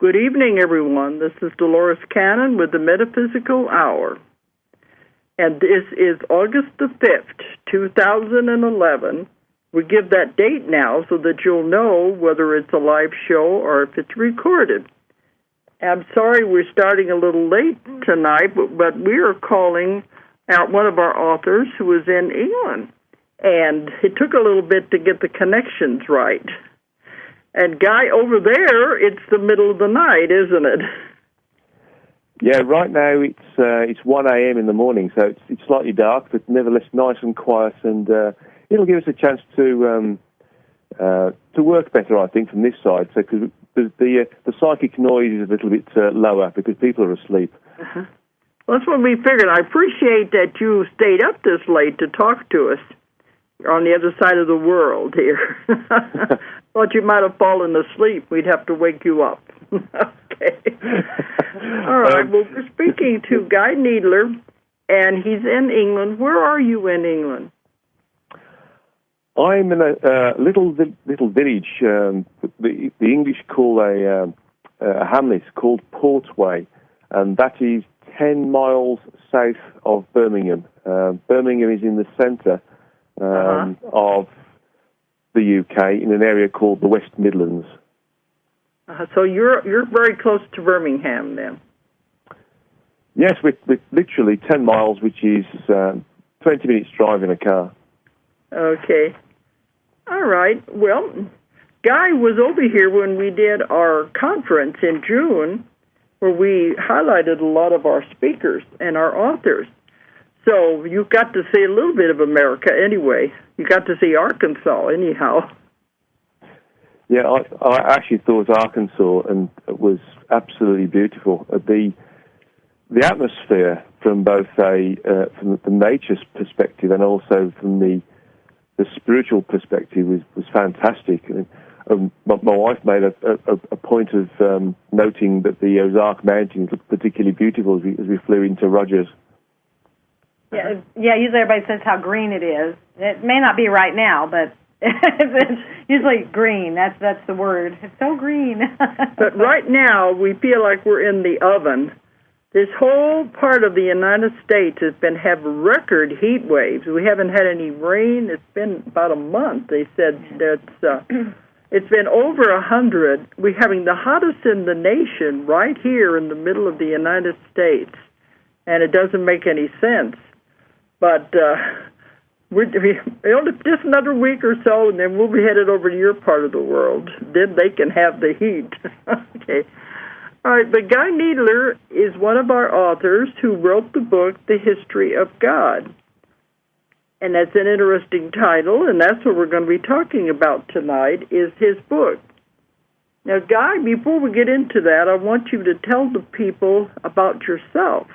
Good evening, everyone. This is Dolores Cannon with the Metaphysical Hour. And this is August the 5th, 2011. We give that date now so that you'll know whether it's a live show or if it's recorded. I'm sorry we're starting a little late tonight, but we are calling out one of our authors who is in England. And it took a little bit to get the connections right. And Guy, over there, it's the middle of the night, isn't it? Yeah, right now it's 1 a.m. in the morning, so it's slightly dark, but nevertheless nice and quiet, and it'll give us a chance to work better, I think, from this side. So because the psychic noise is a little bit lower because people are asleep. Uh-huh. Well, that's what we figured. I appreciate that you stayed up this late to talk to us. You're on the other side of the world here. Thought you might have fallen asleep. We'd have to wake you up. Okay. All right. Well, we're speaking to Guy Needler, and he's in England. Where are you in England? I'm in a little village. The English call a hamlet called Portway, and that is 10 miles south of Birmingham. Birmingham is in the centre of the UK in an area called the West Midlands. So you're very close to Birmingham, then? Yes, we're literally 10 miles, which is 20 minutes drive in a car. Okay. All right. Well, Guy was over here when we did our conference in June, where we highlighted a lot of our speakers and our authors. So you got to see a little bit of America anyway. You got to see Arkansas anyhow. Yeah, I actually thought Arkansas and it was absolutely beautiful. The atmosphere from both from the nature's perspective and also from the spiritual perspective was fantastic. And my wife made a point of noting that the Ozark Mountains looked particularly beautiful as we flew into Rogers. Yeah. Usually everybody says how green it is. It may not be right now, but it's usually green. That's the word. It's so green. But right now we feel like we're in the oven. This whole part of the United States has been having record heat waves. We haven't had any rain. It's been about a month. They said that it's been over 100. We're having the hottest in the nation right here in the middle of the United States, and it doesn't make any sense. But we're only just another week or so, and then we'll be headed over to your part of the world. Then they can have the heat. Okay. All right, but Guy Needler is one of our authors who wrote the book, The History of God. And that's an interesting title, and that's what we're going to be talking about tonight, is his book. Now, Guy, before we get into that, I want you to tell the people about yourself.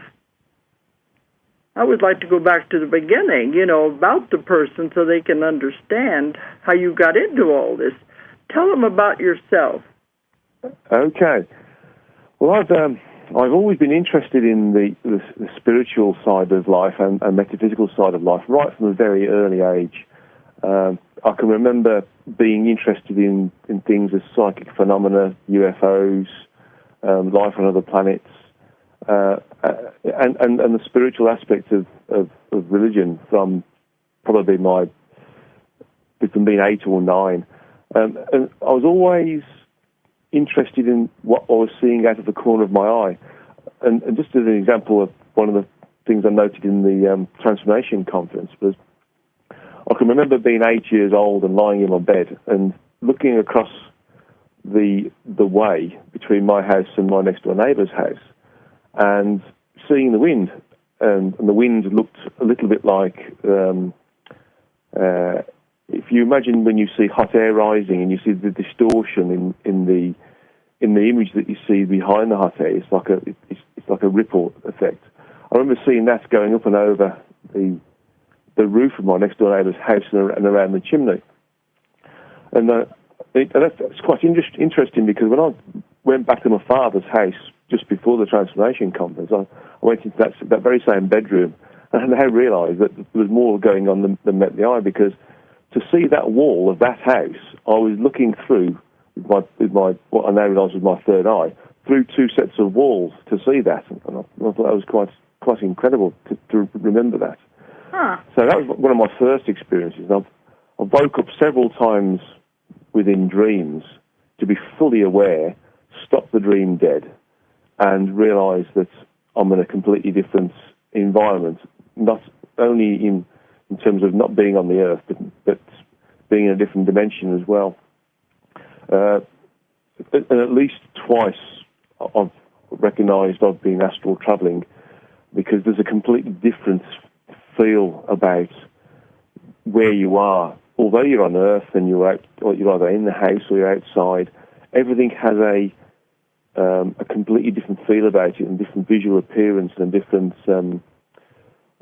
I would like to go back to the beginning, about the person so they can understand how you got into all this. Tell them about yourself. Okay. Well, I've always been interested in the spiritual side of life and metaphysical side of life right from a very early age. I can remember being interested in things as psychic phenomena, UFOs, life on other planets, and the spiritual aspect of religion from probably between being 8 or 9. And I was always interested in what I was seeing out of the corner of my eye. And just as an example of one of the things I noted in the Transformation Conference was I can remember being 8 years old and lying in my bed and looking across the way between my house and my next door neighbour's house and seeing the wind. And the wind looked a little bit like, if you imagine when you see hot air rising and you see the distortion in the image that you see behind the hot air, it's like a ripple effect. I remember seeing that going up and over the roof of my next door neighbour's house and around the chimney. And that's quite interesting because when I went back to my father's house just before the Transformation Conference, I went into that very same bedroom and I realised that there was more going on than met the eye, because to see that wall of that house, I was looking through with my what I now realise was my third eye, through two sets of walls to see that, and I thought that was quite incredible to remember that. Huh. So that was one of my first experiences. I woke up several times within dreams to be fully aware, stop the dream dead, and realise that I'm in a completely different environment, not only in terms of not being on the earth, but being in a different dimension as well. And at least twice I've recognised I've been astral travelling, because there's a completely different feel about where you are. Although you're on Earth and you're either in the house or you're outside, everything has a completely different feel about it, and different visual appearance, and different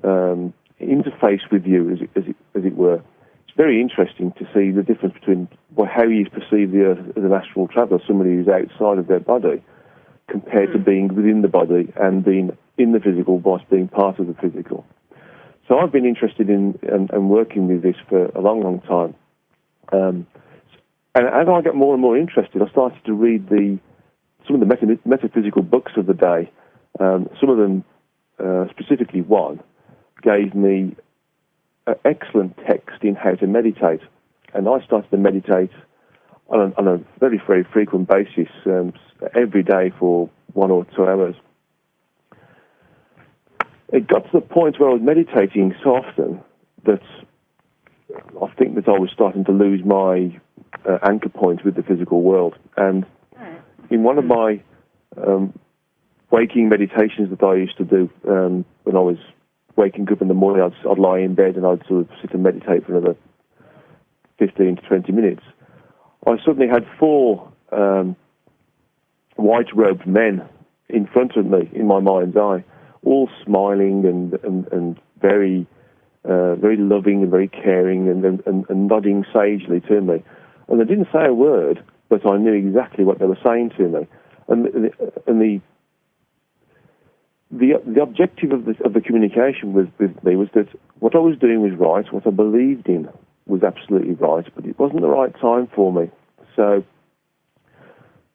interface with you, as it were. It's very interesting to see the difference between how you perceive the Earth as an astral traveller, somebody who's outside of their body, compared to being within the body and being in the physical whilst being part of the physical. So I've been interested in and working with this for a long, long time. And as I got more and more interested, I started to read some of the metaphysical books of the day. Some of them, specifically one, gave me an excellent text in how to meditate. And I started to meditate on a very, very frequent basis, every day for 1 or 2 hours. It got to the point where I was meditating so often that I think that I was starting to lose my anchor point with the physical world. And in one of my waking meditations that I used to do when I was waking up in the morning, I'd lie in bed and I'd sort of sit and meditate for another 15 to 20 minutes. I suddenly had 4 white-robed men in front of me in my mind's eye, all smiling and very very loving and very caring and nodding sagely to me. And they didn't say a word, but I knew exactly what they were saying to me. And the objective of the communication with me was that what I was doing was right, what I believed in was absolutely right, but it wasn't the right time for me. So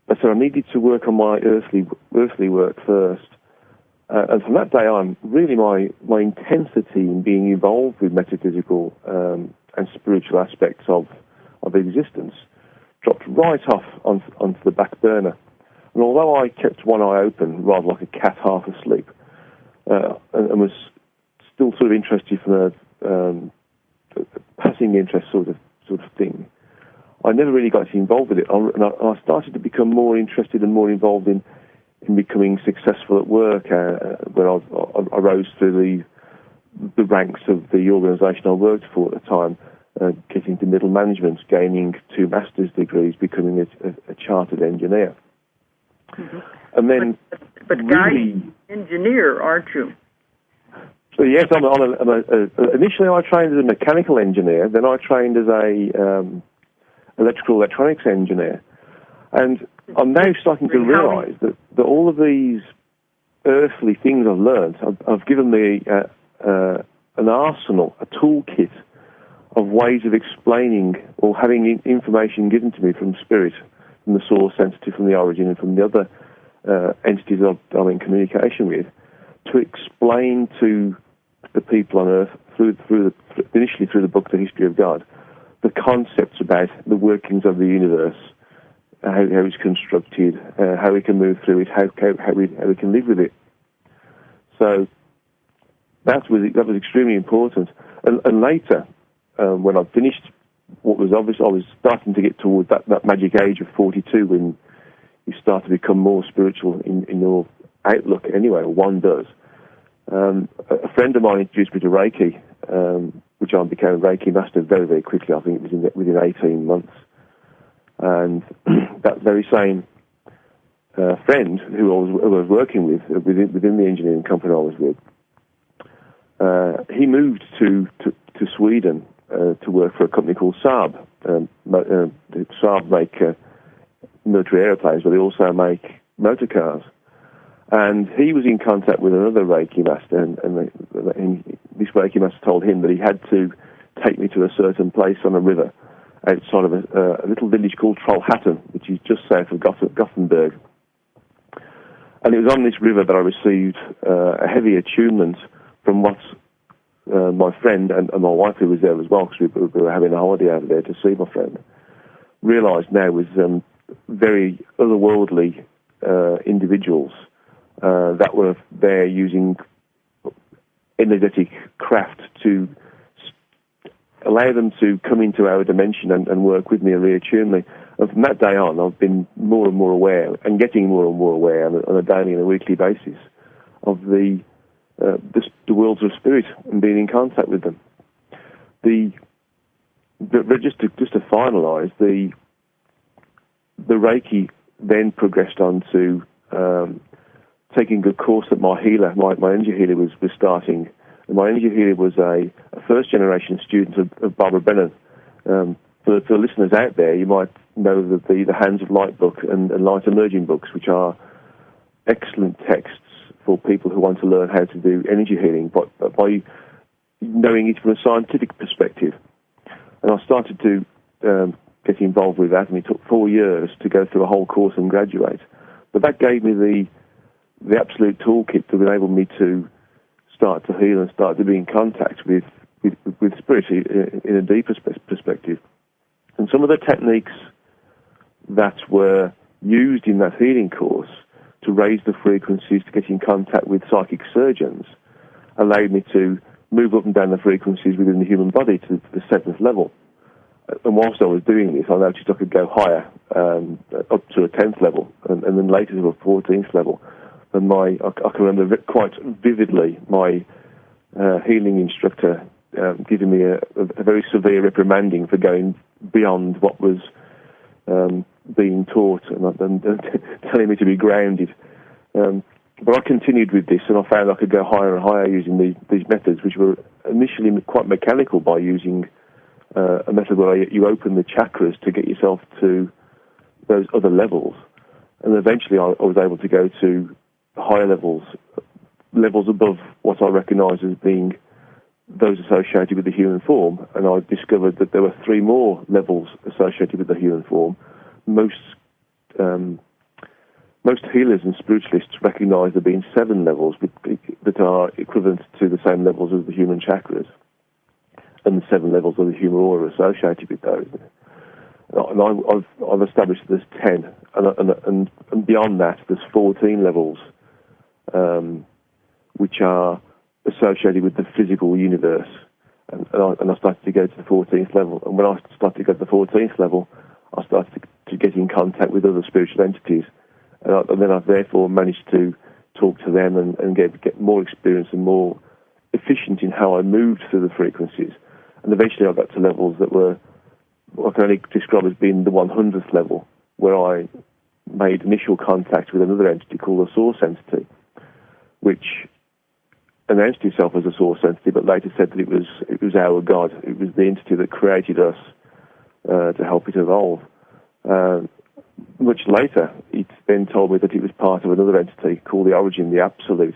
I needed to work on my earthly work first. And from that day on, really my intensity in being involved with metaphysical and spiritual aspects of existence dropped right off onto the back burner. And although I kept one eye open, rather like a cat half asleep, and was still sort of interested from a passing interest sort of thing, I never really got involved with it. And I started to become more interested and more involved in becoming successful at work, when I rose through the ranks of the organisation I worked for at the time, getting to middle management, gaining 2 master's degrees, becoming a chartered engineer. Mm-hmm. And then, but really, guy, engineer, aren't you? So yes, initially I trained as a mechanical engineer. Then I trained as a electrical electronics engineer, and I'm now starting to realise that all of these earthly things I've learned have given me an arsenal, a toolkit of ways of explaining or having information given to me from spirit, from the source entity, from the origin, and from the other entities I'm in communication with, to explain to the people on Earth, initially through the book, The History of God, the concepts about the workings of the universe, how it's constructed, how we can move through it, how we can live with it. So that was extremely important. And later, when I finished what was obvious, I was starting to get towards that magic age of 42, when you start to become more spiritual in your outlook anyway, or one does. A friend of mine introduced me to Reiki, which I became a Reiki master very, very quickly. I think it was within 18 months. And that very same friend who I was working with within the engineering company I was with, he moved to Sweden to work for a company called Saab. Saab make military airplanes, but they also make motor cars. And he was in contact with another Reiki master, and this Reiki master told him that he had to take me to a certain place on a river outside of a little village called Trollhättan, which is just south of Gothenburg. And it was on this river that I received a heavy attunement from what my friend and my wife, who was there as well, because we were having a holiday over there to see my friend, realised now was very otherworldly individuals that were there using energetic craft to allow them to come into our dimension and work with me and reattune me. And from that day on, I've been more and more aware, and getting more and more aware on a daily and a weekly basis of the worlds of spirit and being in contact with them. Just to finalise, the Reiki then progressed on to taking a course that my healer, my energy healer, was starting. And my energy healer was a first-generation student of Barbara Brennan. For listeners out there, you might know the Hands of Light book and Light Emerging books, which are excellent texts for people who want to learn how to do energy healing, but by knowing it from a scientific perspective. And I started to get involved with that, and it took 4 years to go through a whole course and graduate. But that gave me the absolute toolkit to enable me to start to heal and start to be in contact with spirit in a deeper perspective. And some of the techniques that were used in that healing course to raise the frequencies, to get in contact with psychic surgeons, allowed me to move up and down the frequencies within the human body to the 7th level. And whilst I was doing this, I noticed I could go higher, up to a 10th level, and then later to a 14th level. And I can remember quite vividly my healing instructor giving me a very severe reprimanding for going beyond what was being taught and telling me to be grounded. But I continued with this, and I found I could go higher and higher using these methods, which were initially quite mechanical, by using a method where you open the chakras to get yourself to those other levels. And eventually I was able to go to higher levels above what I recognise as being those associated with the human form. And I discovered that there were 3 more levels associated with the human form. Most healers and spiritualists recognise there being 7 levels that are equivalent to the same levels as the human chakras, and the 7 levels of the human aura associated with those. And I've established that there's 10, and beyond that there's 14 levels, which are associated with the physical universe. And I started to go to the 14th level. And when I started to go to the 14th level, I started to get in contact with other spiritual entities. And then I've therefore managed to talk to them and get more experience and more efficient in how I moved through the frequencies. And eventually I got to levels that were, I can only describe as being the 100th level, where I made initial contact with another entity called a source entity, which announced itself as a source entity, but later said that it was our God. It was the entity that created us to help it evolve. Much later, it then told me that it was part of another entity called the Origin, the Absolute.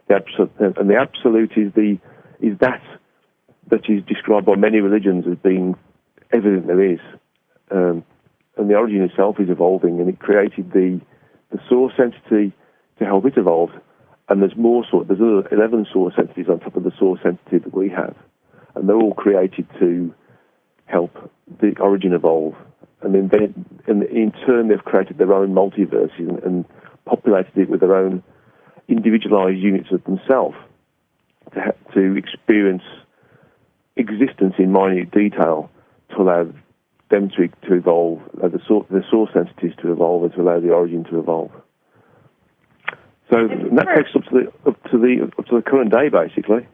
And the Absolute is that is described by many religions as being everything there is. And the Origin itself is evolving, and it created the source entity to help it evolve. And there's other 11 source entities on top of the source entity that we have. And they're all created to help the Origin evolve. And then in turn, they've created their own multiverses and populated it with their own individualized units of themselves to experience existence in minute detail, to allow them to evolve, the source entities to evolve, and to allow the Origin to evolve. So that takes up to the current day, basically.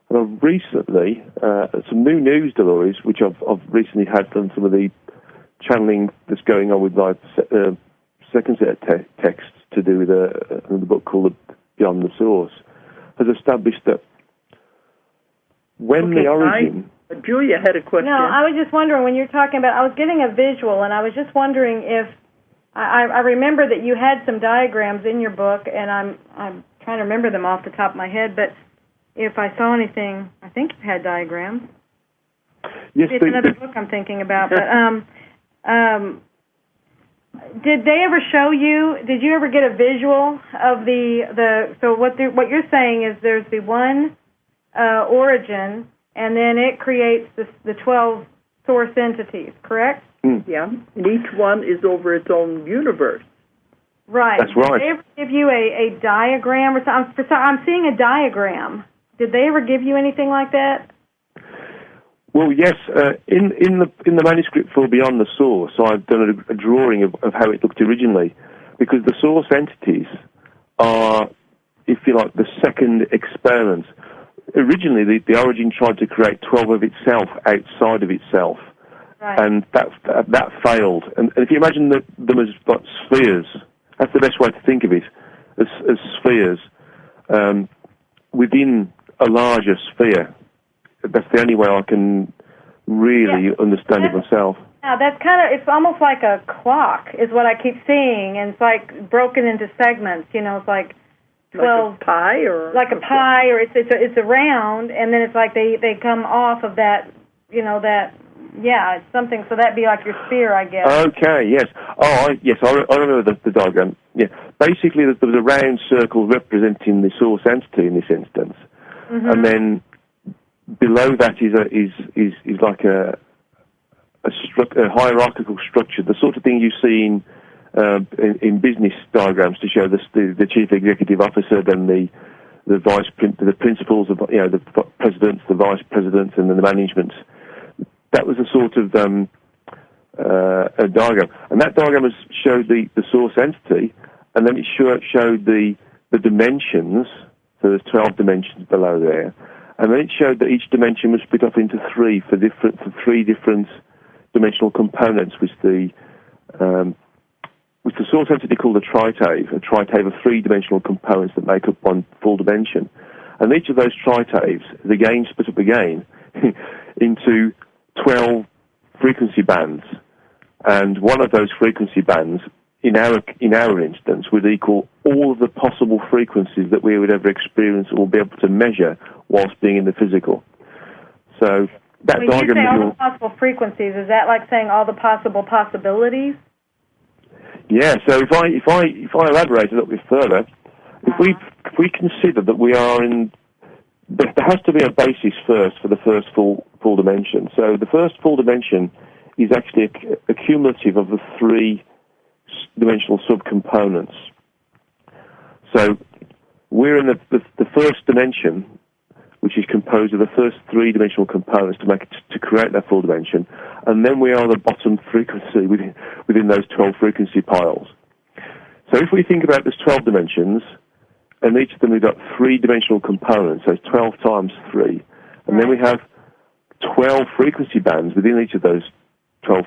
And I've recently some new news, Dolores, which I've recently had from some of the channeling that's going on with my second set of texts to do with the book called Beyond the Source, has established that when the Origin... Julia had a question. No, I was just wondering, when you're talking about, I was getting a visual, and I was just wondering if, I remember that you had some diagrams in your book, and I'm trying to remember them off the top of my head, but if I saw anything, I think you had diagrams. Yes, it's another book I'm thinking about, but did they ever show you? Did you ever get a visual of the? So what you're saying is there's the one origin, and then it creates the 12 source entities, correct? Yeah, and each one is over its own universe. Right. That's right. Did they ever give you a diagram or something? I'm seeing a diagram. Did they ever give you anything like that? Well, yes. In the manuscript for Beyond the Source, I've done a drawing of how it looked originally, because the source entities are, if you like, the second experiment. Originally, the origin tried to create 12 of itself outside of itself, right. And that failed. And if you imagine them as like spheres, that's the best way to think of it, as spheres within a larger sphere. That's the only way I can really understand it myself. Yeah, that's it's almost like a clock is what I keep seeing, and it's like broken into segments, it's like 12. Like a pie or? Like a pie, or it's a round, and then it's like they come off of that, it's something, so that'd be like your sphere, I guess. Okay, yes. I remember the diagram. Yeah, basically there was a round circle representing the source entity in this instance, and then below that is like a hierarchical structure, the sort of thing you see in business diagrams to show the chief executive officer, then the principals of the presidents, the vice presidents, and then the management. That was a sort of a diagram, and that diagram showed the source entity, and then it showed the dimensions. So there's 12 dimensions below there. And then it showed that each dimension was split up into three for three different dimensional components, which the source entity called a tritave of three-dimensional components that make up one full dimension. And each of those tritaves is again split up again into 12 frequency bands. And one of those frequency bands, in our instance, would equal all of the possible frequencies that we would ever experience or be able to measure whilst being in the physical. So that when diagram. You say all the possible frequencies, is that like saying all the possible possibilities? Yeah. So if I elaborate a little bit further, if we consider that we are in, there has to be a basis first for the first full dimension. So the first full dimension is actually a cumulative of the three-dimensional subcomponents. So we're in the first dimension, which is composed of the first three-dimensional components to create that full dimension, and then we are the bottom frequency within those 12 frequency piles. So if we think about those 12 dimensions, and each of them we've got three-dimensional components, so it's 12 times 3, and then we have 12 frequency bands within each of those 12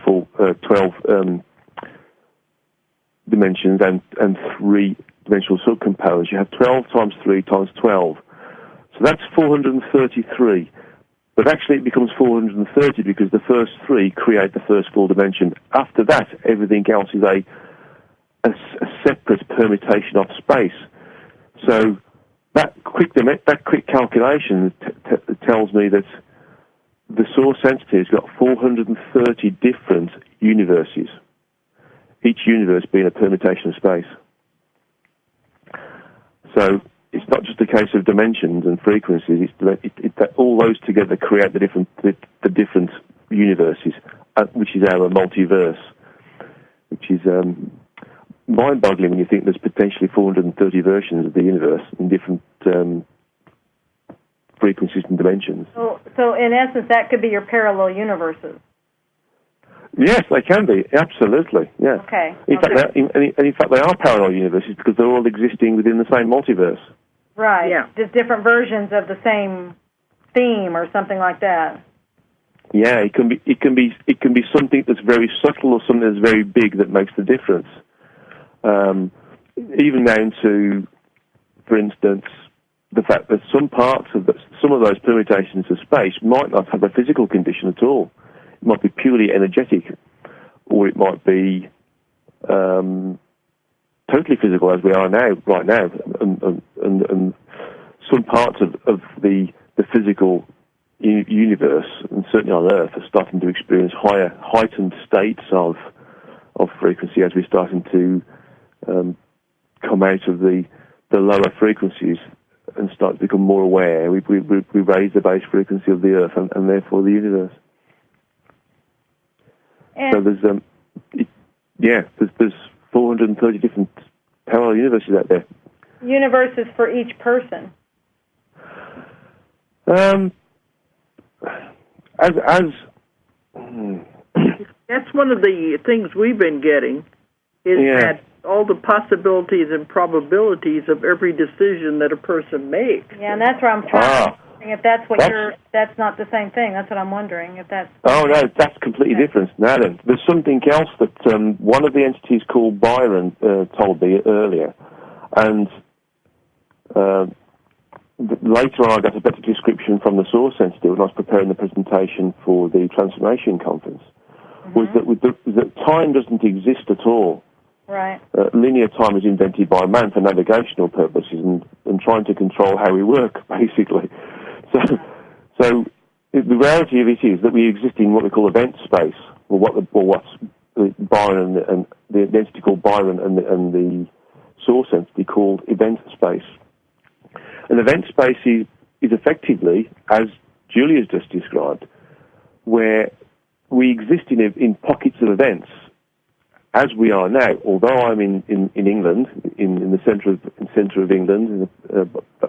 dimensions and three-dimensional subcomponents. You have 12 times 3 times 12. So that's 433. But actually it becomes 430 because the first three create the first full dimension. After that, everything else is a separate permutation of space. So that quick calculation tells me that the source entity has got 430 different universes, each universe being a permutation of space. So it's not just a case of dimensions and frequencies. It's all those together create the different universes, which is our multiverse, which is mind-boggling when you think there's potentially 430 versions of the universe in different frequencies and dimensions. So in essence, that could be your parallel universes. Yes, they can be. Absolutely. Yeah. Okay. In fact, they are parallel universes because they're all existing within the same multiverse. Right. Yeah. Just different versions of the same theme or something like that. Yeah, it can be something that's very subtle or something that's very big that makes the difference. Even down to, for instance, the fact that some of those permutations of space might not have a physical condition at all. It might be purely energetic, or it might be totally physical, as we are right now. And some parts of the physical universe, and certainly on Earth, are starting to experience heightened states of frequency as we're starting to come out of the lower frequencies and start to become more aware. We raise the base frequency of the Earth and therefore the universe. And so there's 430 different parallel universes out there. Universes for each person. That's one of the things we've been getting, is that all the possibilities and probabilities of every decision that a person makes. Yeah, and that's where I'm trying to think if that's what that's not the same thing. That's what I'm wondering, if that's... Oh, no, that's completely different. Now then, there's something else that one of the entities called Byron told me earlier, and later on I got a better description from the Source Entity when I was preparing the presentation for the Transformation Conference, was that time doesn't exist at all. Right. Linear time was invented by man for navigational purposes and trying to control how we work, basically. So the reality of it is that we exist in what we call event space, or what's Byron and the entity called Byron and the Source Entity called event space. And event space is effectively, as Julia's just described, where we exist in pockets of events, as we are now. Although I'm in England, in the centre of England,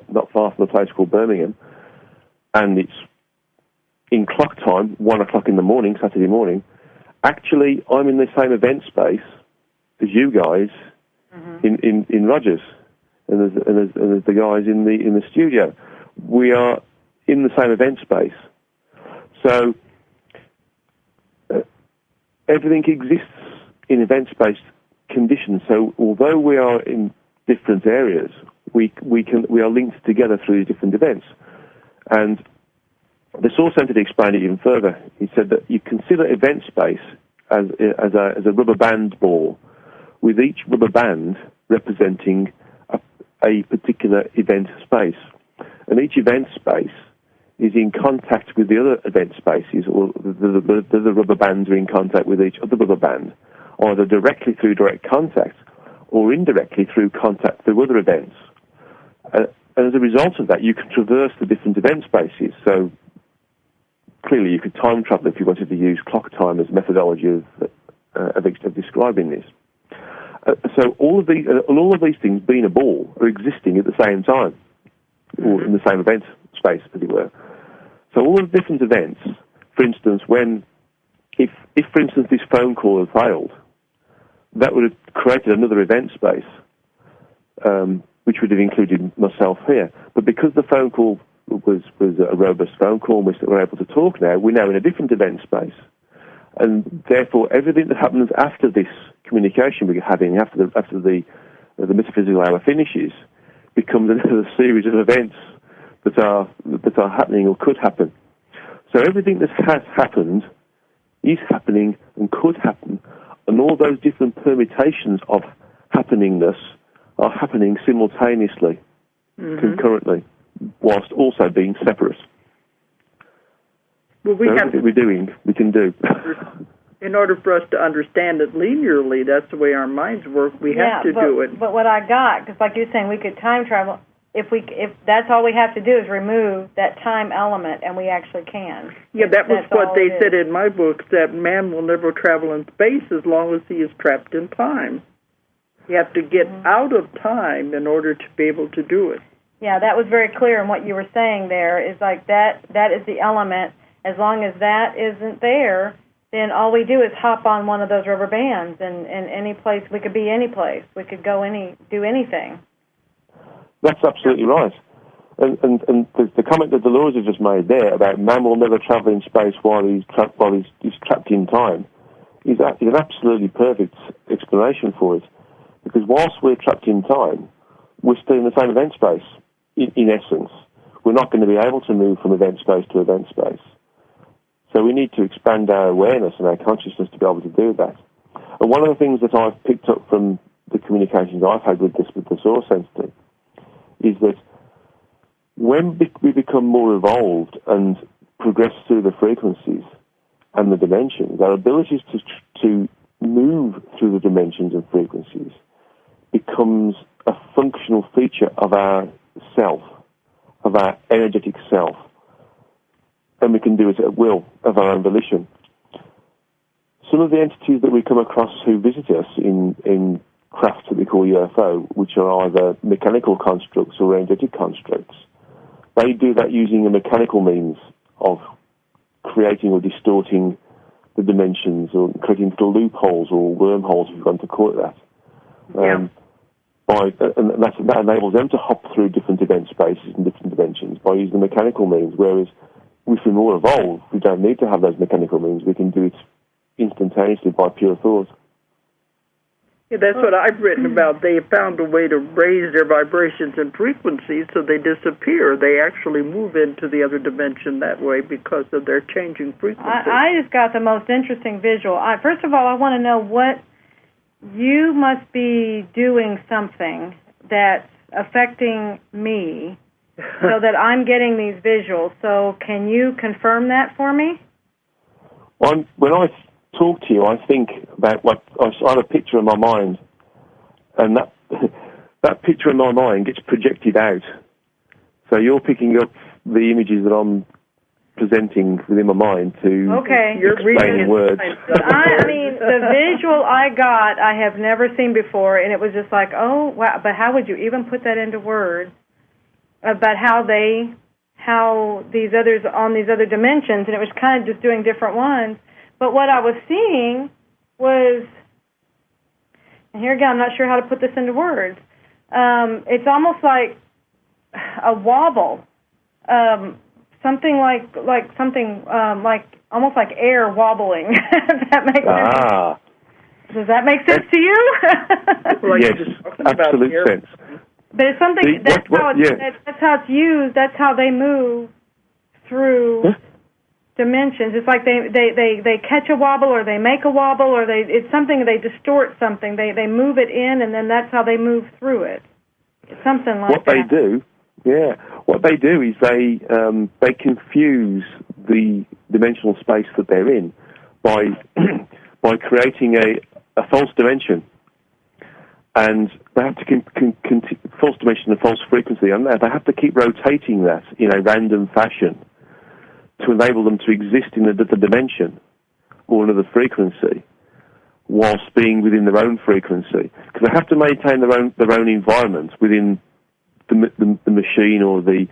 not far from a place called Birmingham, and it's in clock time, 1 o'clock in the morning, Saturday morning. Actually, I'm in the same event space as you guys in Rogers, and as the guys in the studio. We are in the same event space, so everything exists in event-based conditions. So although we are in different areas, we are linked together through different events. And the Source Entity explained it even further. He said that you consider event space as a rubber band ball, with each rubber band representing a particular event space. And each event space is in contact with the other event spaces, or the rubber bands are in contact with each other rubber band, either directly through direct contact or indirectly through contact through other events. And as a result of that, you can traverse the different event spaces. So clearly you could time travel if you wanted to use clock time as a methodology of describing this. So all of these things, being a ball, are existing at the same time, or in the same event space, as it were. So all of the different events, for instance, if for instance this phone call had failed, that would have created another event space, which would have included myself here. But because the phone call was a robust phone call, and we're able to talk now, we're now in a different event space. And therefore, everything that happens after this communication we're having, after the metaphysical hour finishes, becomes another series of events that are happening or could happen. So everything that has happened is happening and could happen, and all those different permutations of happeningness are happening simultaneously, concurrently, whilst also being separate. Well, everything we're doing, we can do. In order for us to understand it linearly, that's the way our minds work. We have to do it. But what I got, because like you're saying, we could time travel. If that's all we have to do is remove that time element, and we actually can. Yeah, that was what they said in my book, that man will never travel in space as long as he is trapped in time. You have to get out of time in order to be able to do it. Yeah, that was very clear in what you were saying there, is like that is the element. As long as that isn't there, then all we do is hop on one of those rubber bands, and any place, we could be any place. We could go do anything. That's absolutely right. And the comment that Dolores has just made there about man will never travel in space while he's trapped in time is an absolutely perfect explanation for it. Because whilst we're trapped in time, we're still in the same event space, in essence. We're not going to be able to move from event space to event space. So we need to expand our awareness and our consciousness to be able to do that. And one of the things that I've picked up from the communications I've had with the Source Entity is that when we become more evolved and progress through the frequencies and the dimensions, our abilities to move through the dimensions and frequencies becomes a functional feature of our self, of our energetic self, and we can do it at will, of our own volition. Some of the entities that we come across who visit us in crafts that we call UFO, which are either mechanical constructs or energetic constructs, they do that using a mechanical means of creating or distorting the dimensions, or creating little loopholes or wormholes, if you want to call it that. And that enables them to hop through different event spaces and different dimensions by using the mechanical means, whereas if we're more evolved, we don't need to have those mechanical means. We can do it instantaneously by pure thought. Yeah, that's what I've written about. They found a way to raise their vibrations and frequencies so they disappear. They actually move into the other dimension that way because of their changing frequencies. I just got the most interesting visual. First of all, I want to know what you must be doing something that's affecting me so that I'm getting these visuals. So can you confirm that for me? When I talk to you, I think about what I have a picture in my mind, and that picture in my mind gets projected out. So you're picking up the images that I'm presenting within my mind to explain words. I mean, the visual I got, I have never seen before, and it was just like, oh, wow, but how would you even put that into words about how these others on these other dimensions, and it was kind of just doing different ones. But what I was seeing was, and here again, I'm not sure how to put this into words. It's almost like a wobble, something like almost like air wobbling. If that makes sense. Does that make sense to you? Yes, absolute sense. But it's something that's how it's used. That's how they move through. Huh? Dimensions. It's like they catch a wobble, or they make a wobble, or it's something, they distort something. They move it in, and then that's how they move through it. It's something like what that. What they do is they confuse the dimensional space that they're in by creating a false dimension, and they have to false dimension and false frequency, and they have to keep rotating that in a random fashion to enable them to exist in a dimension or another frequency whilst being within their own frequency. Because they have to maintain their own environment within the machine or the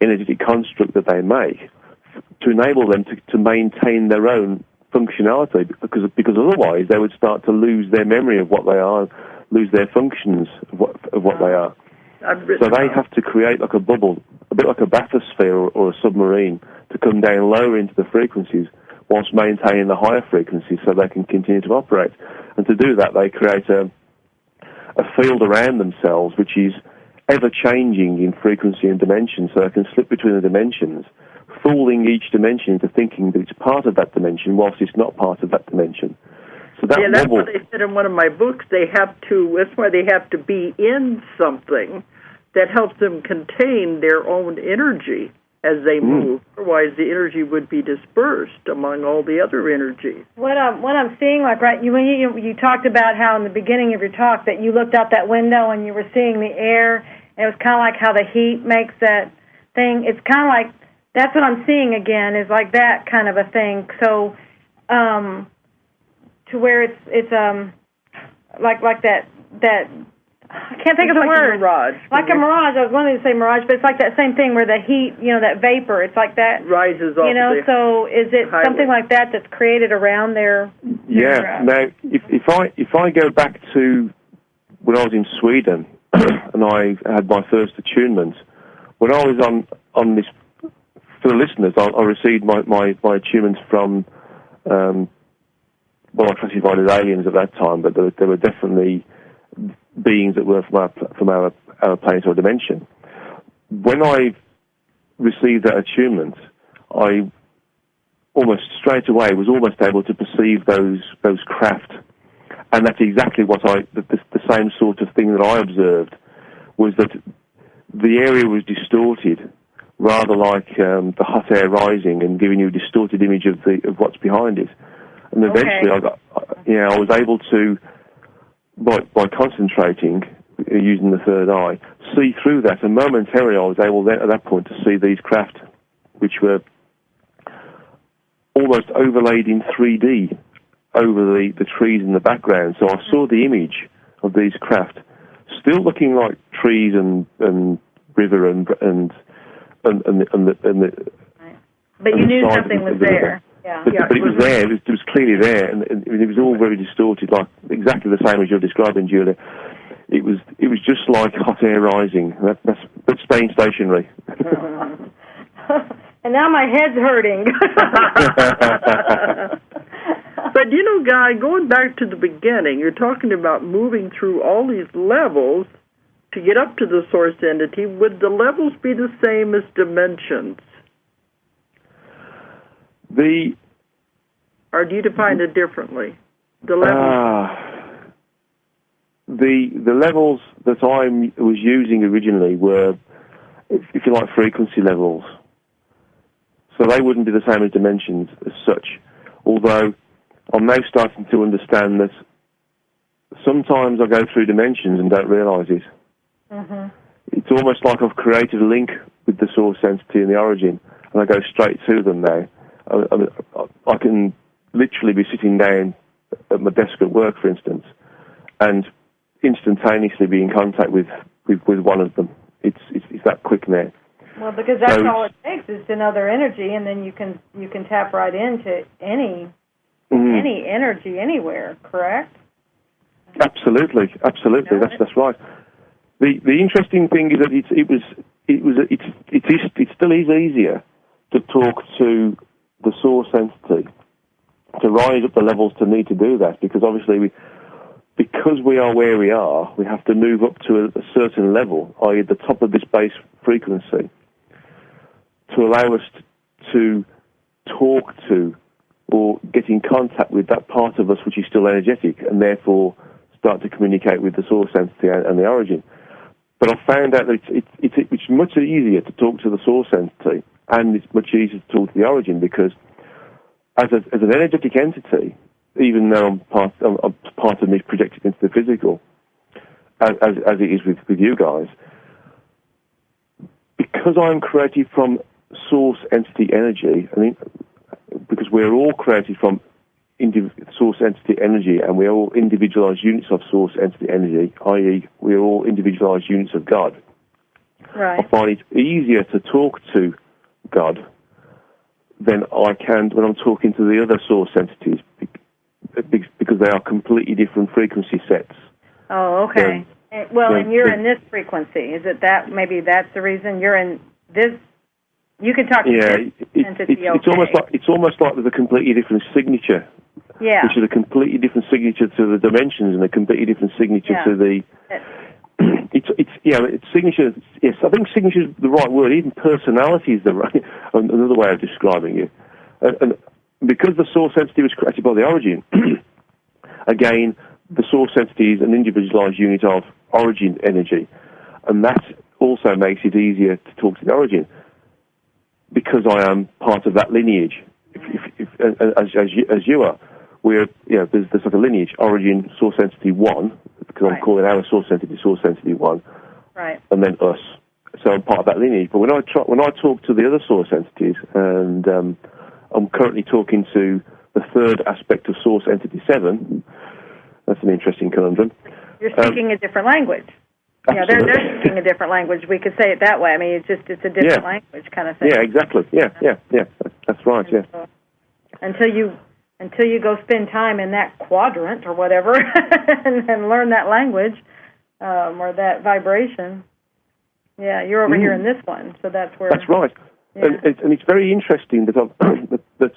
energetic construct that they make to enable them to maintain their own functionality, because otherwise they would start to lose their memory of what they are, lose their functions of what they are. So they have to create like a bubble, a bit like a bathysphere or a submarine, to come down lower into the frequencies whilst maintaining the higher frequencies so they can continue to operate. And to do that, they create a field around themselves which is ever-changing in frequency and dimension, so they can slip between the dimensions, fooling each dimension into thinking that it's part of that dimension whilst it's not part of that dimension. So that's what they said in one of my books. That's why they have to be in something that helps them contain their own energy as they move. Otherwise, the energy would be dispersed among all the other energies. What I'm seeing, like when you talked about how in the beginning of your talk that you looked out that window and you were seeing the air, and it was kind of like how the heat makes that thing. It's kind of like that's what I'm seeing again, is like that kind of a thing. So, to where it's like that. I can't think of the word. Mirage. Like a mirage. I was wanting to say mirage, but it's like that same thing where the heat, that vapor, it's like that. Rises off so is it highway. Something like that that's created around there? Now, if I go back to when I was in Sweden and I had my first attunement, when I was on this, for the listeners, I received my attunement from, I classified as aliens at that time, but there were definitely beings that were from our planet or dimension. When I received that attunement, I almost straight away was almost able to perceive those craft, and that's exactly what the same sort of thing that I observed was that the area was distorted, rather like the hot air rising and giving you a distorted image of what's behind it. And eventually, I was able to, by concentrating, using the third eye, see through that. And momentarily, I was able then, at that point, to see these craft, which were almost overlaid in 3D over the trees in the background. So I saw the image of these craft, still looking like trees and river and the. But you knew something was there. Yeah. But it was there. It was clearly there, and it was all very distorted, like exactly the same as you're describing, Julia. It was just like hot air rising. But staying stationary. And now my head's hurting. But Guy, going back to the beginning, you're talking about moving through all these levels to get up to the source entity. Would the levels be the same as dimensions? Or do you define it differently? The levels. The levels that I was using originally were, if you like, frequency levels. So they wouldn't be the same as dimensions as such. Although I'm now starting to understand that sometimes I go through dimensions and don't realise it. Mm-hmm. It's almost like I've created a link with the source entity and the origin, and I go straight to them now. I can literally be sitting down at my desk at work, for instance, and instantaneously be in contact with one of them. It's that quick now. Well, because that's all it takes is to know their energy, and then you can tap right into any energy anywhere. Correct? Absolutely. That's right. The interesting thing is that it still is easier to talk to the source entity, to rise up the levels to need to do that, because obviously because we are where we are, we have to move up to a certain level, i.e. the top of this base frequency, to allow us to talk to or get in contact with that part of us which is still energetic, and therefore start to communicate with the source entity and the origin. But I've found out that it's much easier to talk to the source entity, and it's much easier to talk to the origin, because as an energetic entity, even though I'm part of me projected into the physical, as it is with you guys, because I'm created from source entity energy, because we're all created from source entity energy, and we're all individualized units of source entity energy, i.e. we're all individualized units of God. Right. I find it easier to talk to God than I can when I'm talking to the other source entities, because they are completely different frequency sets. Oh, okay. And you're in this frequency. Is it that? Maybe that's the reason you're in this. You can talk to this entity. It's almost like there's a completely different signature. Yeah. Which is a completely different signature to the dimensions and a completely different signature to the. It's signature. Yes, I think signature is the right word. Even personality is the right another way of describing it. And because the source entity was created by the origin, again, the source entity is an individualized unit of origin energy, and that also makes it easier to talk to the origin, because I am part of that lineage. As you are, there's like a lineage: origin, source entity 1, because I'm calling our source entity 1, right, and then us. So I'm part of that lineage. But when I talk to the other source entities, and I'm currently talking to the third aspect of source entity 7. That's an interesting conundrum. You're speaking a different language. Absolutely. Yeah, they're speaking a different language. We could say it that way. I mean, it's a different language kind of thing. Yeah, exactly. Yeah. That's right. And so, until you go spend time in that quadrant or whatever and learn that language or that vibration. Yeah, you're over here in this one, so that's where. That's right. Yeah. And it's very interesting that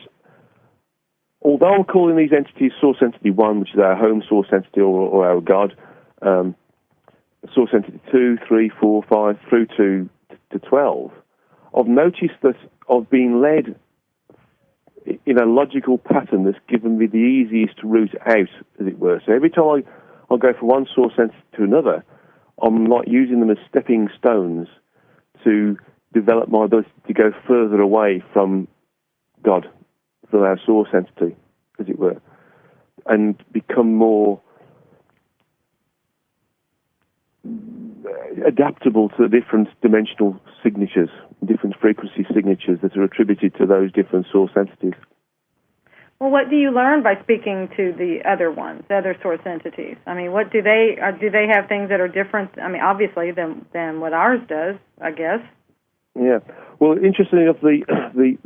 although I'm calling these entities source entity 1, which is our home source entity or our God, source entity 2, 3, 4, 5, through to 12, I've noticed that I've been led in a logical pattern that's given me the easiest route out, as it were. So every time I go from one source entity to another, I'm like using them as stepping stones to develop my ability to go further away from God, from our source entity, as it were. and become more adaptable to the different dimensional signatures, different frequency signatures that are attributed to those different source entities. Well, what do you learn by speaking to the other ones, the other source entities? I mean, what do they have things that are different? I mean, obviously than what ours does, I guess. Yeah. Well, interestingly enough, the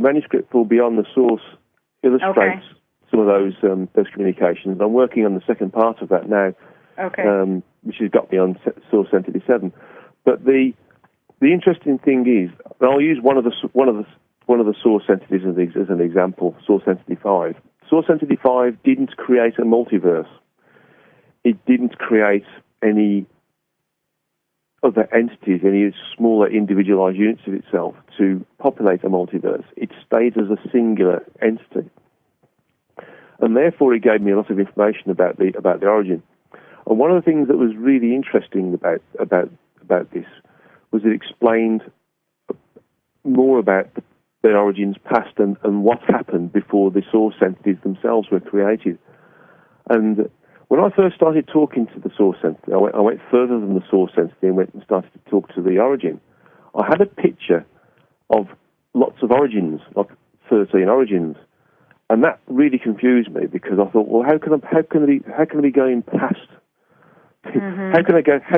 manuscript for Beyond the Source illustrates some of those communications. I'm working on the second part of that now, which has got me on Source Entity 7. But the interesting thing is, and I'll use one of the source entities as an example, Source Entity 5. Source Entity 5 didn't create a multiverse. It didn't create any other entities, any smaller individualized units of itself to populate a multiverse. It stayed as a singular entity. And therefore it gave me a lot of information about the origin. And one of the things that was really interesting about this was it explained more about the origins past and what happened before the source entities themselves were created. And when I first started talking to the source entity, I went further than the source entity and went and started to talk to the origin. I had a picture of lots of origins, like 13 origins, and that really confused me because I thought, well, how can I be going past? How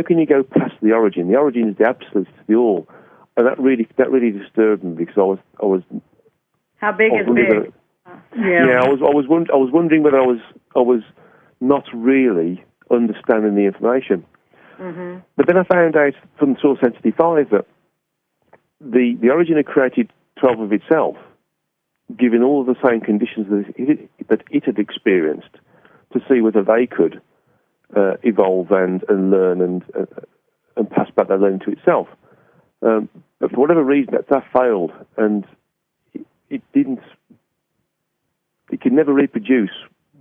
can you go past the origin? The origin is the absolute, it's the all, and that really disturbed me because I was. How big is big? I was wondering whether I was not really understanding the information. Mm-hmm. But then I found out from Source Entity 5 that the origin had created 12 of itself, given all of the same conditions that it had experienced, to see whether they could evolve and learn and pass back that learning to itself. But for whatever reason, that failed, and it could never reproduce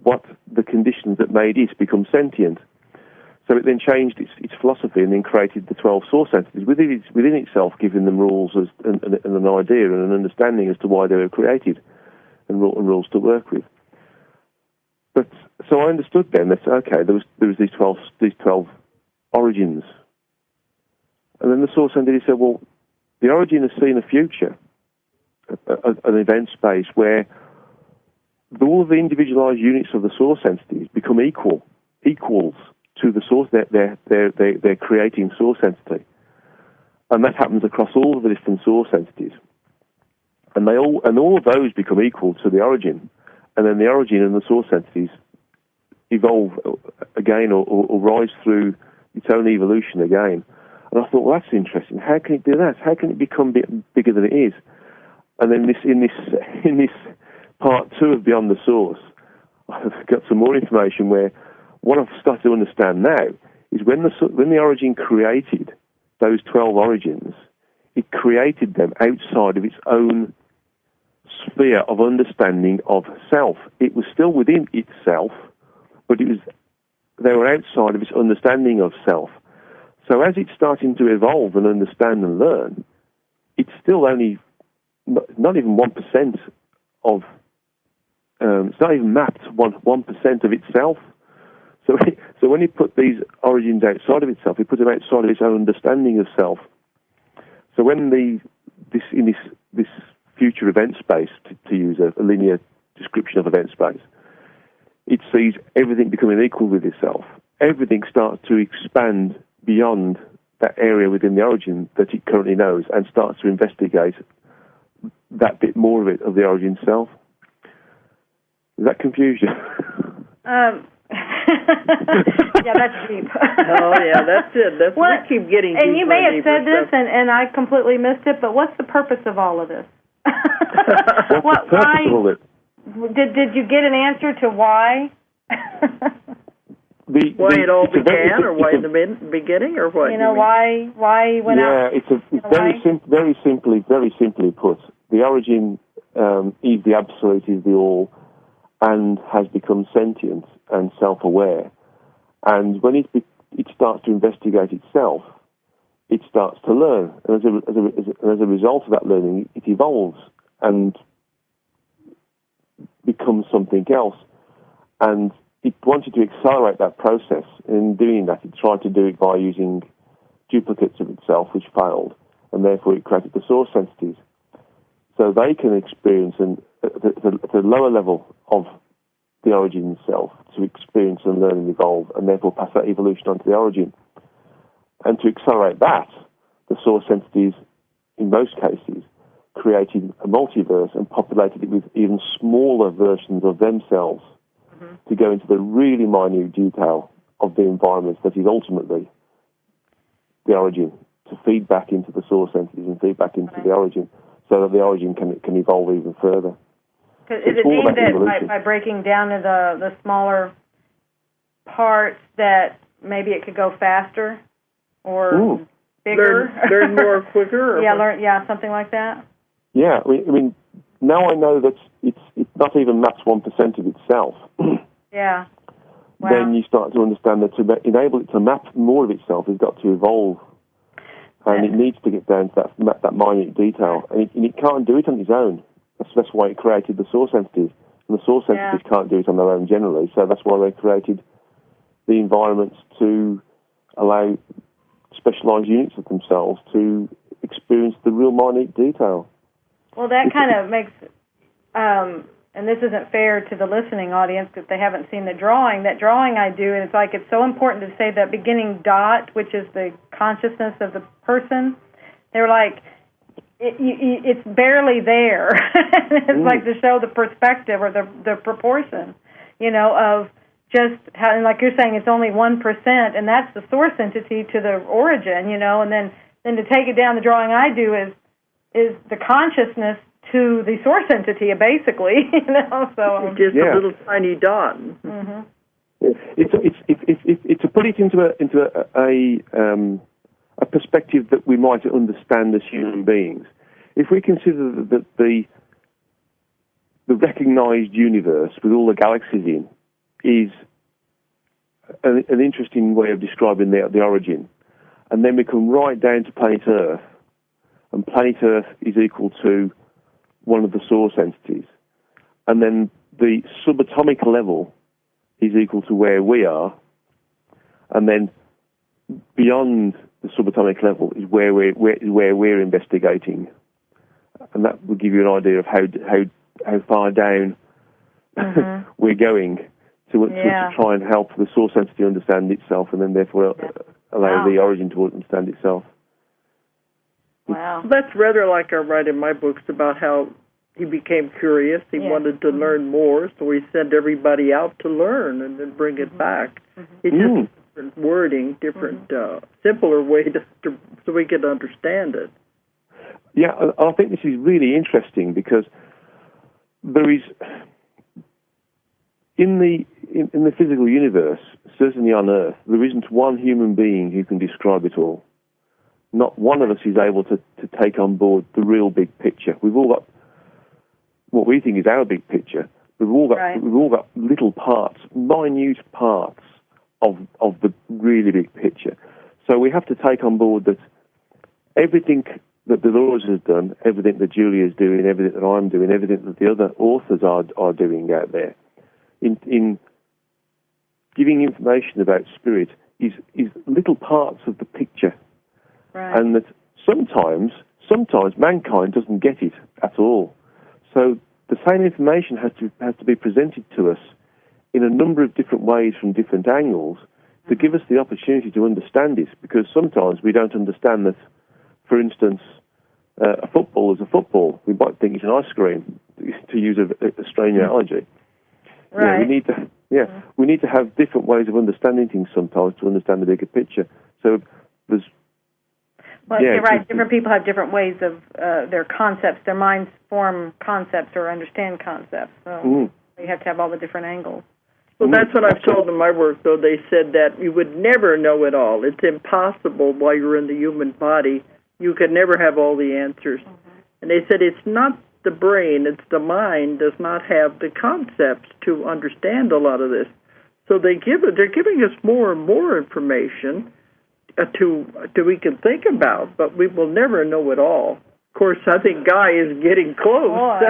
what the conditions that made it become sentient. So it then changed its philosophy and then created the 12 source entities within itself, giving them rules and an idea and an understanding as to why they were created and rules to work with. But so I understood then that there was these 12 origins, and then the source entity said, well, the origin has seen a future, an event space where all of the individualized units of the source entities become equals to the source. They're creating source entity, and that happens across all of the different source entities, and all of those become equal to the origin, and then the origin and the source entities evolve again or rise through its own evolution again. And I thought, well, that's interesting. How can it do that? How can it become bigger than it is? And then in this part 2 of Beyond the Source, I've got some more information where what I've started to understand now is when the origin created those 12 origins, it created them outside of its own sphere of understanding of self. It was still within itself, but they were outside of its understanding of self. So as it's starting to evolve and understand and learn, it's still only not even 1% of. It's not even mapped 1% of itself. So when you put these origins outside of itself, you put them outside of its own understanding of self. So when this future event space, to use a linear description of event space, it sees everything becoming equal with itself. Everything starts to expand beyond that area within the origin that it currently knows and starts to investigate that bit more of it, of the origin self. Does that confuse you? Yeah, that's deep. Oh, yeah, that's it. We keep getting deeper. And you may have said this, and I completely missed it, but what's the purpose of all of this? What's the purpose of all it? Did you get an answer to why? Why it all began, or why in the beginning, or what? Why went out? Yeah, it's very simply put. The origin is the absolute, is the all, and has become sentient and self-aware. And when it starts to investigate itself, it starts to learn. And as a result of that learning, it evolves and becomes something else. And it wanted to accelerate that process. In doing that, it tried to do it by using duplicates of itself, which failed, and therefore it created the source entities. So they can experience, at a lower level of the origin itself, to experience and learn and evolve, and therefore pass that evolution onto the origin. And to accelerate that, the source entities, in most cases, created a multiverse and populated it with even smaller versions of themselves to go into the really minute detail of the environment that is ultimately the origin, to feed back into the source entities and feed back into the origin, so that the origin can evolve even further. Is it aimed at by breaking down to the smaller parts that maybe it could go faster or bigger? Learn more quicker? Or something like that? Yeah, I mean, now I know that it's not even maps 1% of itself. Yeah. Wow. Then you start to understand that to enable it to map more of itself, it's got to evolve. And it needs to get down to that minute detail. And it can't do it on its own. That's why it created the source entities. And the source entities can't do it on their own generally. So that's why they created the environments to allow specialised units of themselves to experience the real minute detail. Well, that kind of makes, and this isn't fair to the listening audience because they haven't seen the drawing. That drawing I do, and it's like it's so important to say that beginning dot, which is the consciousness of the person. They're like, it's barely there. It's like to show the perspective or the proportion, of just how, and like you're saying, it's only 1%, and that's the source entity to the origin, and then to take it down, the drawing I do is the consciousness to the source entity, basically, So just a little tiny dot. Mm-hmm. It's to put it into a perspective that we might understand as human beings. If we consider that the recognised universe with all the galaxies in is an interesting way of describing the origin, and then we come right down to planet Earth, and planet Earth is equal to one of the source entities, and then the subatomic level is equal to where we are, and then beyond the subatomic level is where we're investigating, and that will give you an idea of how far down we're going to try and help the source entity understand itself, and then therefore allow the origin to understand itself. Wow. That's rather like I write in my books about how he became curious. He wanted to learn more, so he sent everybody out to learn and then bring it back. It's just different wording, different, simpler way so we could understand it. Yeah, I think this is really interesting because there is, in the physical universe, certainly on Earth, there isn't one human being who can describe it all. Not one of us is able to take on board the real big picture. We've all got what we think is our big picture. We've all got little parts, minute parts of the really big picture. So we have to take on board that everything that Dolores has done, everything that Julia is doing, everything that I'm doing, everything that the other authors are doing out there, in giving information about spirit is little parts of the picture. Right. And that sometimes mankind doesn't get it at all. So the same information has to be presented to us in a number of different ways from different angles to give us the opportunity to understand it, because sometimes we don't understand that, for instance, a football is a football. We might think it's an ice cream, to use a strange analogy. Right. We need to have different ways of understanding things sometimes to understand the bigger picture. So there's... Well, you're right. Different people have different ways of their concepts. Their minds form concepts or understand concepts. So you have to have all the different angles. Well, that's what I've told in my work, though. They said that you would never know it all. It's impossible while you're in the human body. You could never have all the answers. And they said it's not the brain, it's the mind does not have the concepts to understand a lot of this. So they're giving us more and more information to we can think about, but we will never know it all. course, I think Guy is getting close.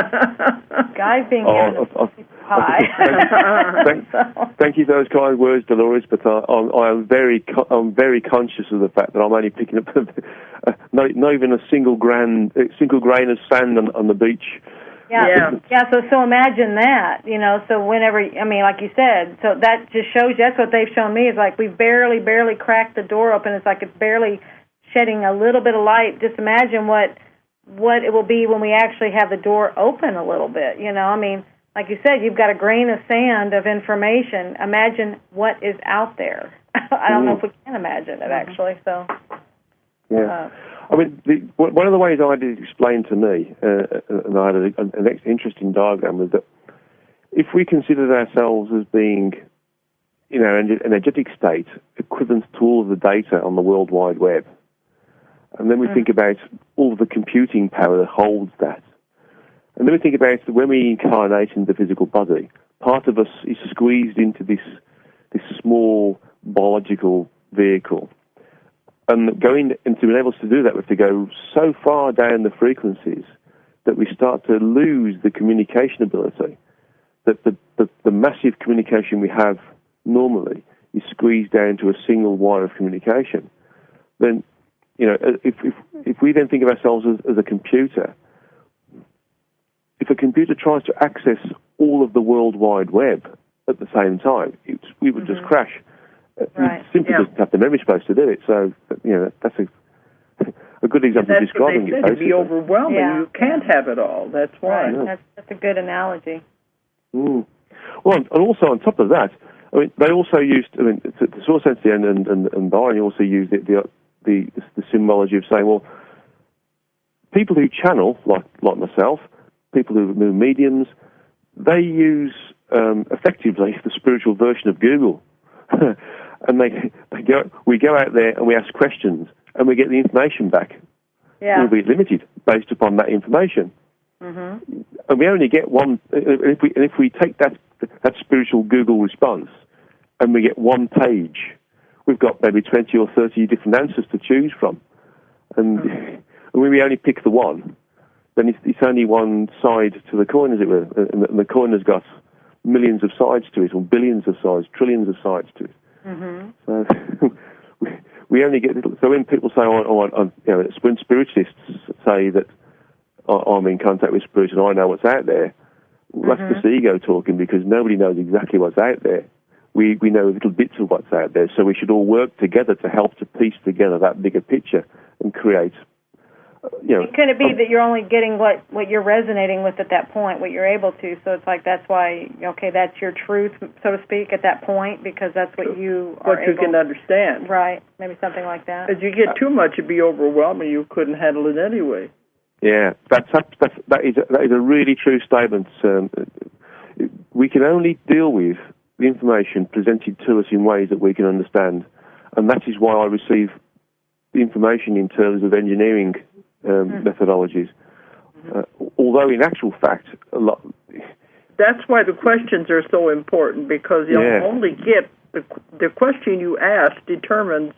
Guy's being Thank you for those kind words, Dolores. But I'm very conscious of the fact that I'm only picking up not even a single grain of sand on the beach. So imagine that, so whenever, like you said, so that just shows you, that's what they've shown me, is like we've barely cracked the door open. It's like it's barely shedding a little bit of light. Just imagine what it will be when we actually have the door open a little bit, like you said, you've got a grain of sand of information. Imagine what is out there. I don't know if we can imagine it, actually, so. Yeah. One of the ways I did explain to me, and I had an interesting diagram, was that if we considered ourselves as being, an energetic state equivalent to all of the data on the World Wide Web, and then we think about all of the computing power that holds that, and then we think about when we incarnate into the physical body, part of us is squeezed into this small biological vehicle. And to be able to do that, we have to go so far down the frequencies that we start to lose the communication ability, that the massive communication we have normally is squeezed down to a single wire of communication. Then, if we then think of ourselves as a computer, if a computer tries to access all of the World Wide Web at the same time, we would just crash. Right. It simply doesn't have the memory space to do it. So, that's a good example of describing it. It'd be overwhelming. Yeah. You can't have it all. That's why. Right. That's a good analogy. Mm. Well, and also on top of that, they also used, the source entity and Byron also used the symbology of saying, well, people who channel, like myself, people who move mediums, they use effectively the spiritual version of Google. And we go out there and we ask questions and we get the information back. Yeah. We'll be limited based upon that information. Mm-hmm. And we only get one. If we take that spiritual Google response and we get one page, we've got maybe 20 or 30 different answers to choose from. And when we only pick the one, then it's only one side to the coin, as it were. And the coin has got millions of sides to it, or billions of sides, trillions of sides to it. Mm-hmm. So we only get little. So when people say, when spiritualists say that I'm in contact with spirit and I know what's out there, well, that's just ego talking, because nobody knows exactly what's out there. We know little bits of what's out there, so we should all work together to help to piece together that bigger picture and create. Could it be that you're only getting what you're resonating with at that point, what you're able to? So it's like that's why, that's your truth, so to speak, at that point, because that's what you are you can understand. Right, maybe something like that. As you get too much, it'd be overwhelming. You couldn't handle it anyway. Yeah, that is a really true statement. We can only deal with the information presented to us in ways that we can understand, and that is why I receive the information in terms of engineering methodologies. Although in actual fact, a lot. That's why the questions are so important, because you'll only get the question you ask determines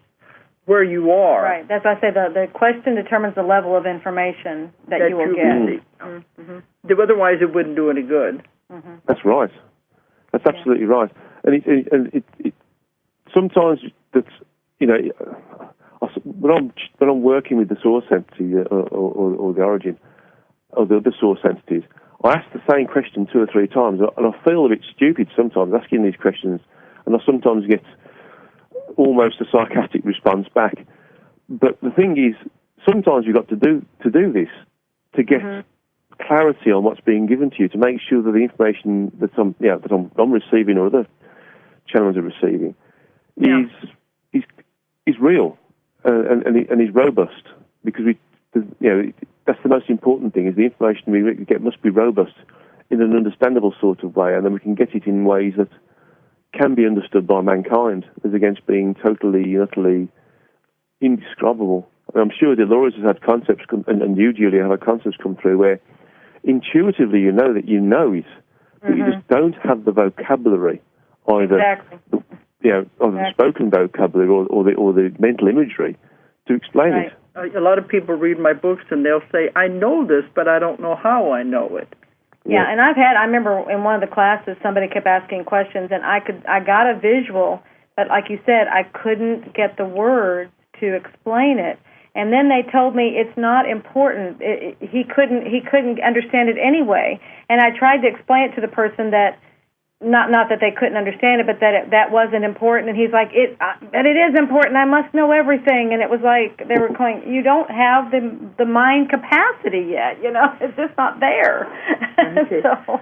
where you are. Right. That's why I say the question determines the level of information that you will get. Otherwise, it wouldn't do any good. Mm-hmm. That's right. That's absolutely right. And it sometimes that's when I'm working with the source entity or the origin or the other source entities, I ask the same question 2 or 3 times, and I feel a bit stupid sometimes asking these questions, and I sometimes get almost a sarcastic response back. But the thing is, sometimes you've got to do this to get clarity on what's being given to you, to make sure that the information that I'm receiving or other channels are receiving is real and is robust, because that's the most important thing, is the information we get must be robust in an understandable sort of way, and then we can get it in ways that can be understood by mankind, as against being totally, utterly indescribable. And I'm sure Dolores has had concepts, and you, Julia, have had concepts come through where intuitively you know that you know it, but you just don't have the vocabulary, either the spoken vocabulary or the mental imagery to explain it. a lot of people read my books and they'll say, I know this, but I don't know how I know it. Yeah, and I remember in one of the classes, somebody kept asking questions, and I got a visual, but like you said, I couldn't get the words to explain it. And then they told me it's not important. He couldn't understand it anyway. And I tried to explain it to the person that, not that they couldn't understand it, but that wasn't important. And he's like, but it is important. I must know everything. And it was like they were going, you don't have the mind capacity yet. It's just not there. Okay. All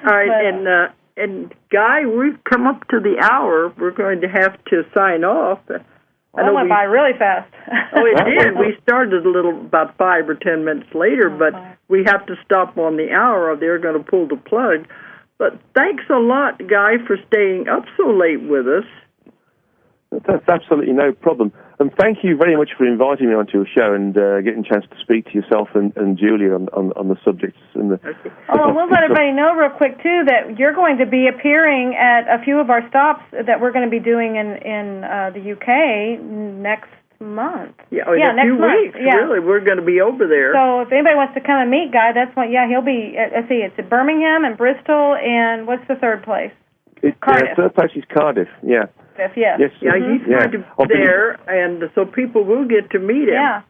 right, and Guy, we've come up to the hour. We're going to have to sign off. Well, it went by really fast. Oh, it did. We started about 5 or 10 minutes later, but we have to stop on the hour or they're going to pull the plug. But thanks a lot, Guy, for staying up so late with us. That's absolutely no problem. And thank you very much for inviting me onto your show and getting a chance to speak to yourself and Julie on the subjects. Okay. We'll let everybody know real quick, too, that you're going to be appearing at a few of our stops that we're going to be doing in the UK next month. In a few weeks, really. We're going to be over there. So if anybody wants to come and meet Guy, that's what, he'll be, let's see, it's at Birmingham and Bristol, and what's the third place? Cardiff. Third place is Cardiff, yeah. Yes. Yeah, he's going to be there, and so people will get to meet him. Yeah.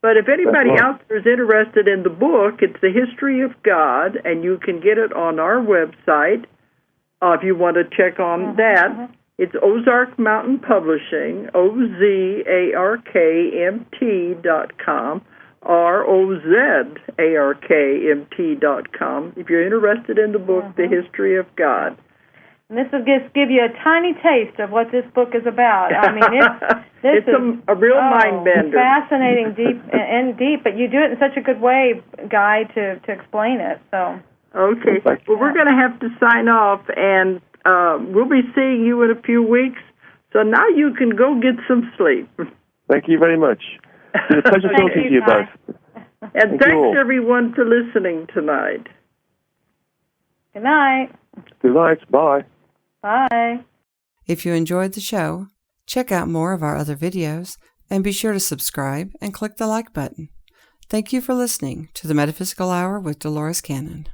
But if anybody out there is interested in the book, it's The History of God, and you can get it on our website if you want to check on that. It's Ozark Mountain Publishing, OZARKMT.com, ROZARKMT.com, if you're interested in the book, The History of God. And this will just give you a tiny taste of what this book is about. I mean, it's a real mind bender. Fascinating, deep, but you do it in such a good way, Guy, to explain it. So. Okay. Well, we're going to have to sign off, and we'll be seeing you in a few weeks. So now you can go get some sleep. Thank you very much. It's been a pleasure talking to you both. And thanks, everyone, for listening tonight. Good night. Good night. Bye. Bye. If you enjoyed the show, check out more of our other videos and be sure to subscribe and click the like button. Thank you for listening to the Metaphysical Hour with Dolores Cannon.